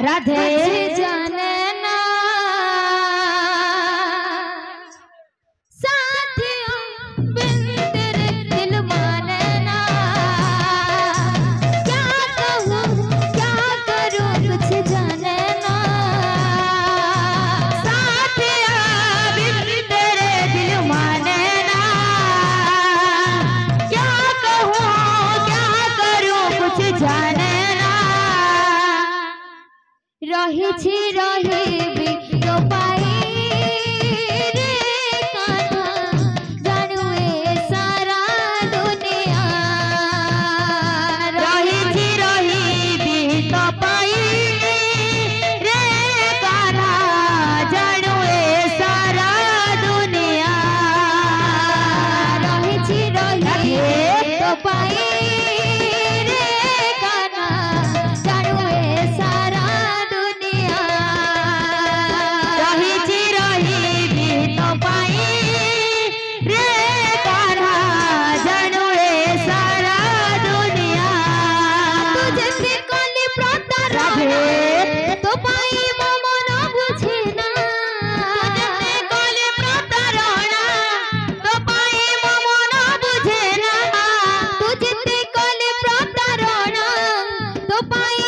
राधे जाने ना साथियों बिन तेरे दिल माने ना। क्या कहूँ क्या करूँ कुछ जाने ना। साथियों बिन तेरे दिल माने ना। क्या कहूँ क्या करूँ कुछ जाने ना। रही रही तो पाई रे कान्हा जानू ए सारा दुनिया। रही तो पाई रे कान्हा जानू ए सारा दुनिया। रही तो पाई रे कान्हा जानू ए सारा दुनिया। रही तो पाई रे कान्हा जानू ए सारा दुनिया। तुझे से कली प्रतारण तो पाई मम न बुझे ना। तुझे से कली प्रतारण तो पाई मम न बुझे ना। तुझे से कली प्रतारण तो पाई